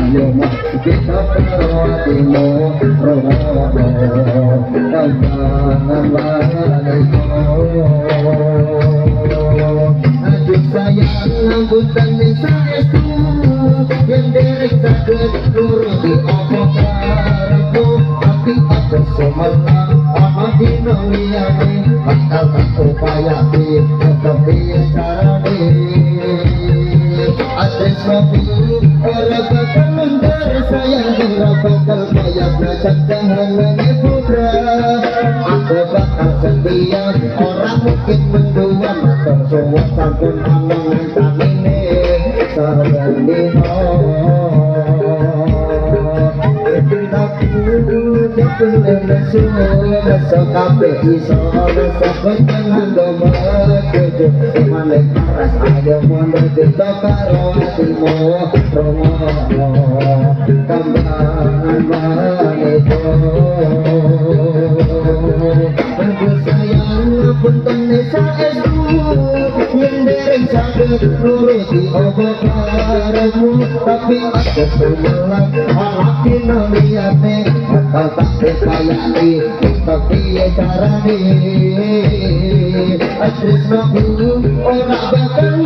ayo kita perhatimu tantangan aduh sayang lambutan saya yang derek sakit nuruti apa karepmu tapi ada semalam ana dina liyane bakal tak upayake tetapi carane atres nabi ora bakal mundur sayang ora bakal kaya belajar dahanane putra aku bakal setia orang mungkin mendua matur suwun sampun amangan camine saben dina rasa kabeh iso rasa pengen ngomong kejo manek ras ayo mundur kita karo atimu romo tambahan maneko aku sayang punten saestu yen dereng saged nuruti apa karepmu tapi ada semalam hati noliyane bakal tak upayake tapi carane atres nabu ora bakal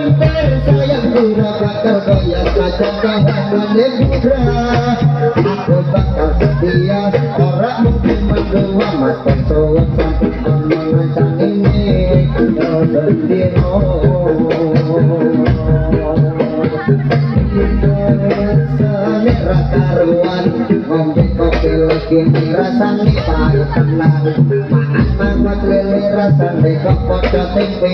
sayang ora bakal kaya kaca kahanane putra aku bakal setia ora mungkin mendua matur suwun sampai omongan canine bendino rasane rakaruan ngombe kopi lagi rasane pahit tenang makan mangot lele rasane kok padha tempe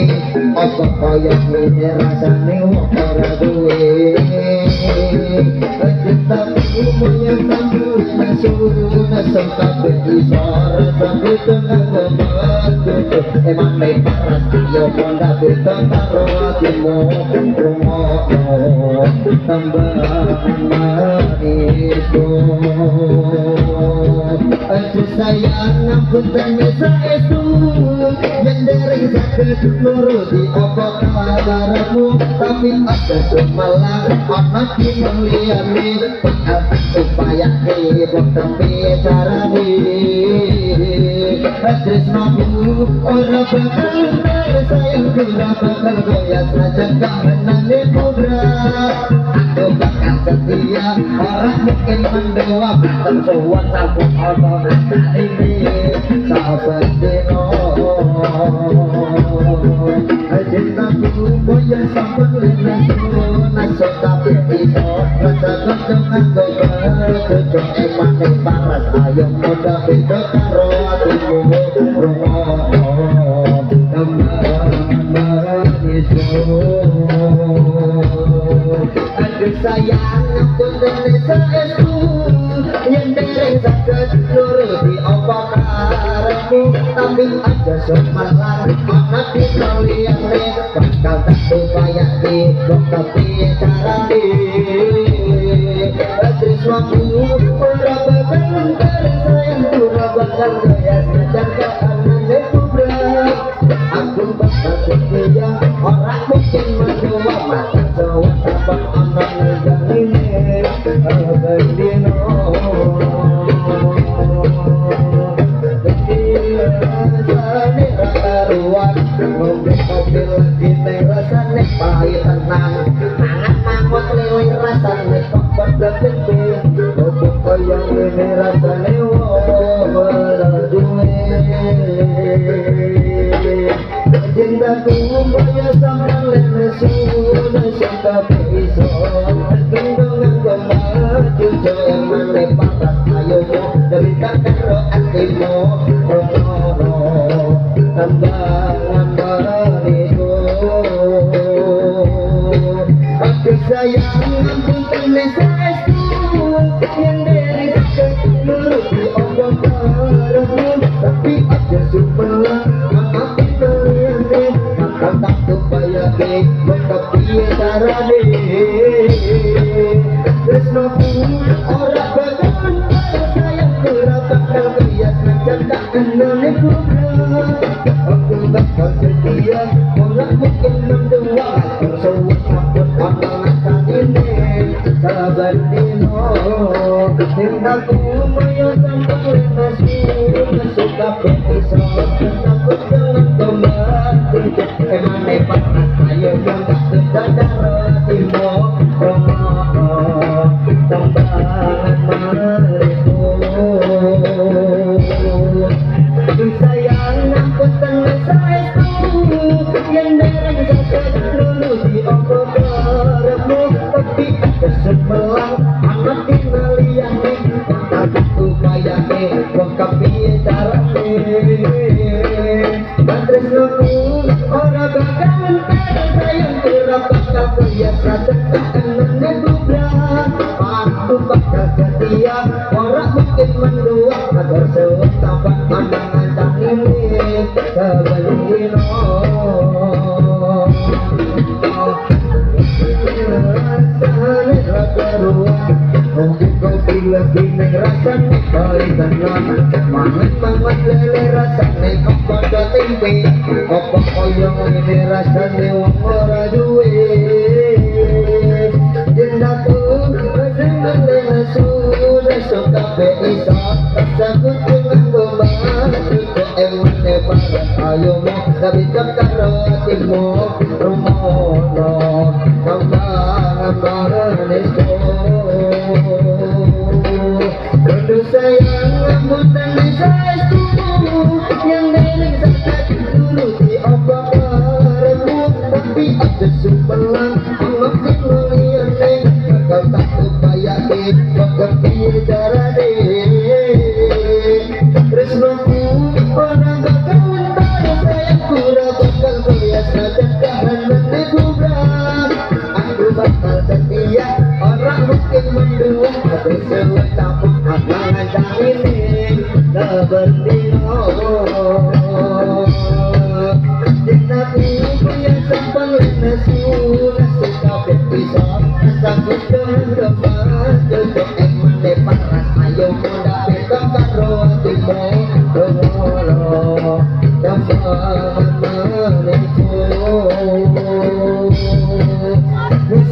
apa kaya ngene rasane wong ora duwe cinta umumnya sambil nasung kabeh iso rasane tenang ngombe emang nek paras yo pondak beda karo atimu rumono tambahan manisku aduh sayang ampun saestu yen dereng saged nuruti apa karepmu tapi ada semalam ana dina liyane bakal upayake tapi carane tresnamu ora bakal sayang ora bakal kaya saja kahanane putra aku bakal setia orang mungkin mendua matur suwun sampun ana ini sahabat dino cintaku boya sampun lena nasib tapi iso rasa dengan gobar cocok emane paras ayo muda beda karo atimu rumono aduh sayang ampun saestu yen dereng saged nuruti apa karepmu tapi ada semalam ana dina liyane bakal tak upayake tapi carane tresnaku ora bakal sayang ora bakal kaya sajan kahanane putra aku bakal setia ora mungkin mendua matur suwun sampun ana ngene bendino rasane rakaruan ngombe kopi lagi rasane pahit tenang mangan mangut lele rasane kok padha tempe opo kaya ngene rasane ora duwe cintaku boya sampeyan lesu sampe iso gendongan gomah cucu emane paras ayo dari karo atimu rono tambahan bariku aku sayang ampun saestu yang dari sakit nuruti apa karepmu tapi aja supaya tak upayake tapi carane tresnaku ora bakal sayang ora bakal kaya sajan kahanane putra aku bakal setia ora mungkin mendua suwun sampun ana ini berdino cintaku maya sampai masuk tapi iso takut jangan kembali emane panas ayo yang tak sedar timo tembangan mariku sayang aku tengah saestu yang dereng sakit dulu di obrolmu tapi ada sebelah anak dinaliane tak aku kayane kok kepiye carane tresnoku ora bakal entek sayang ora bakal biasa tekan nang gubrak aku bakal setia ora mungkin mendua agar sewet sampai anang-anang ini sebelino rasane rakaruan mungkin kau pilih neng rasane balikan lama mangan lele rasane kepada tempe apa koyong ini rasane wong ora duwe jendaku rasane sudah suka bisa tersebut dengan gombal itu emane pada ayo mau tapi karo hatimu rumono kambangan marenesko Aduh sayang rambutan saestu yang dereng sakit dulu di obat baremu tapi ada sumbelang makin meliane bakal tak upayake bakal piye carane tresnoku ora bakal entar sayangku ora bakal biasa cekahan menegubrak aku bakal setia orang mungkin mendua tapi sewet tampuk angan-angan ini seberdino cintaku yang sampai nesu kabeh bisa sakit dengan kembang jodoh emane paras ayo muda beta karo hatimu rongolo kambangan maneku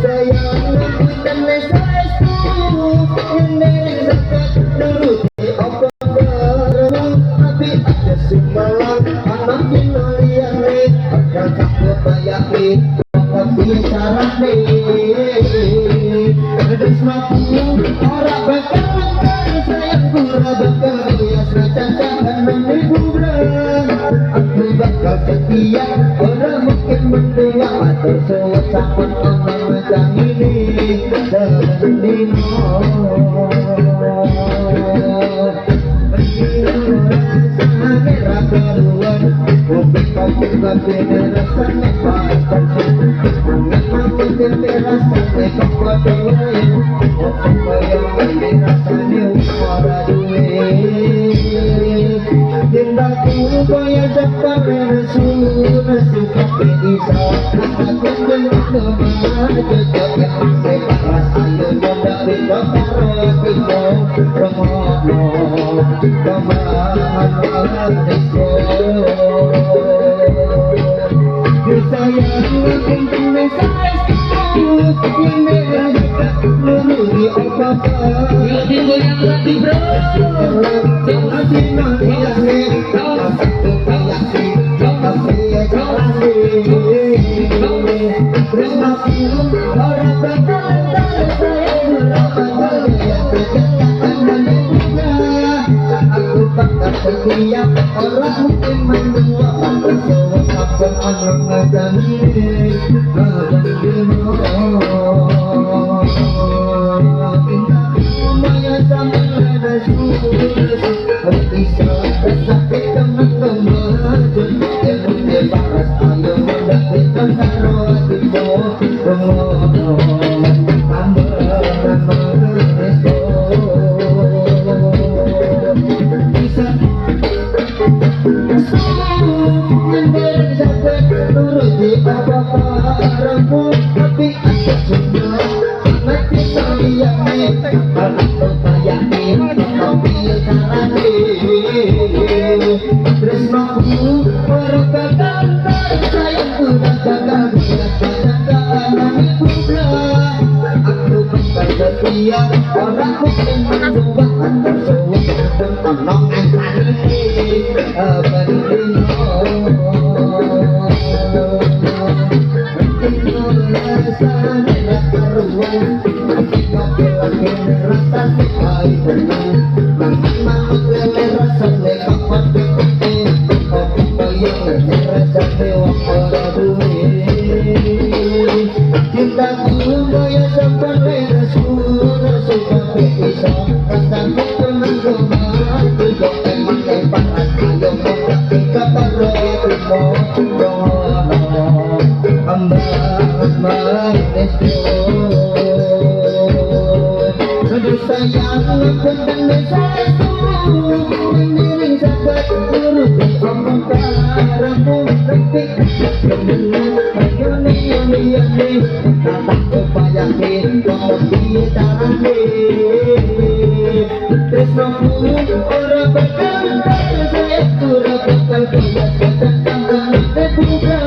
sayang aku tenes saestu yang dereng sakit dulu di obat bareng tapi ada sumbelang anak dinaliane akan takut bayaki tapi carane tresnoku ora bakal entar sayangku ora bakal biasa cacahan menegubrak aku bakal setia ora mungkin mendua atau sewet sampai macam ini sebelino rasane rakaruan kopi kopi kopi rasane panas mungkin tempe rasane kepada lain apa yang rasane ora duwe cintaku kaya cepat nesu tapi bisa aku dengan teman jodoh yang paras ayo nyoba bisa karo hatimu rongolo kambangan manesko sayang mungkin temen saestu yang dereng sakit dulu di obat bareng goyang lagi bro jangan dinaliane tak upayake bakal piye carane tresnoku ora bakal entar sayang ora bakal biasa cekahan menegubrak aku bakal setia orang mungkin mendua bakal sewet sampai angan-angan ini sebelino maya sampai nesu bisa sakit dengan kembang jodoh emane paras ayo muda beta karo hatimu rongolo kambangan manesko bisa yang dereng sakit turut di obat barengmu tapi ada sumbelang mati sayangnya aku kayane tapi carane tresnoku ora bakal entar sayangku ora bakal biasa cekahan menegubrak aku bakal setia setia orang mungkin mendua antar suwung pun ono antane penting rasane ra karuan lagi rasane bae tenang mangan lele rasane kapan kopi kaya rasane wong ora duwe kita kaya sampai rasul kabeh iso rasane tenang mati kok emang panas ayo kita karo Ambar Aduh sayang Kentang satu Mengiring sahabat Uruti omong karamu Tapi Kemenang Ayo nih Tatap kebayangin Kemudian tarani Tresno pun Orang berkantar Saya kurang bakal Bias Ketatang Terbuka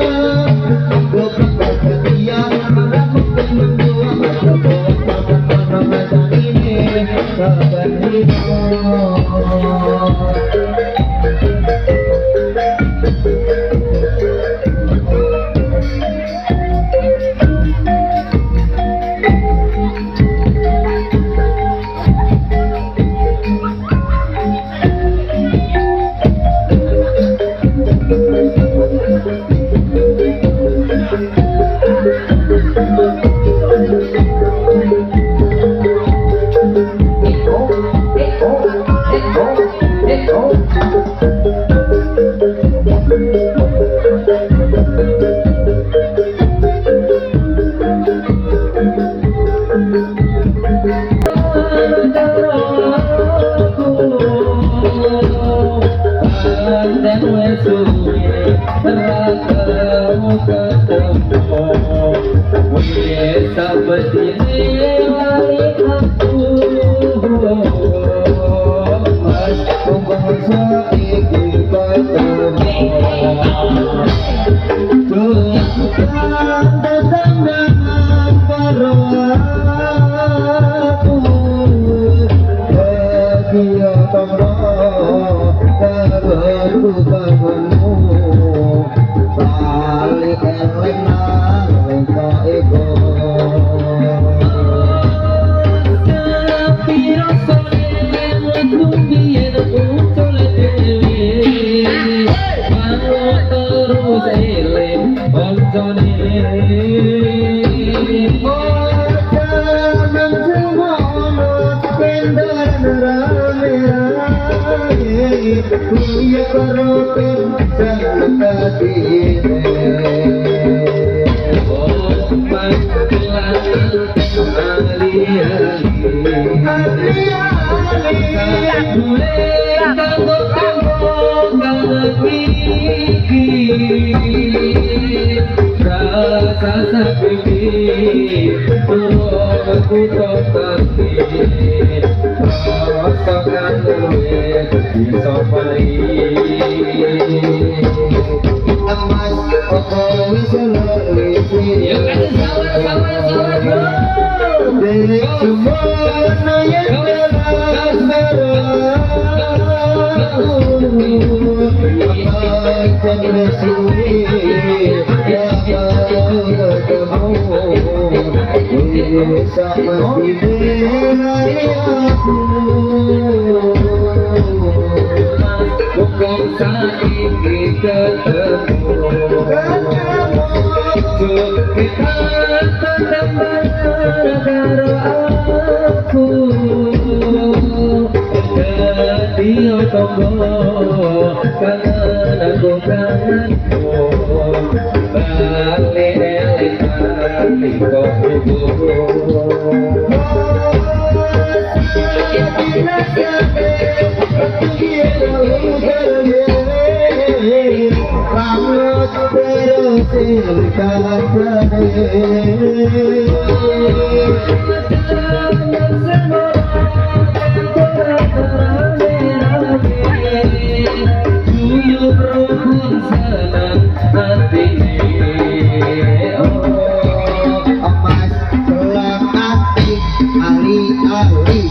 Ali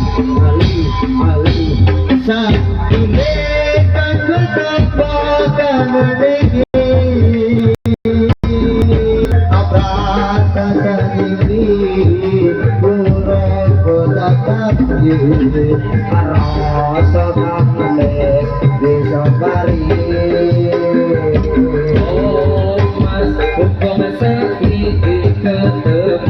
Satune kanggo tanpa kamene Abrata sandiri Burung kotak Arasa kamles Desa Bari Oh mas hukum sakit ketemu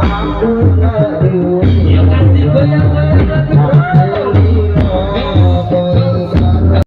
Aku Asik goyang-goyang lagu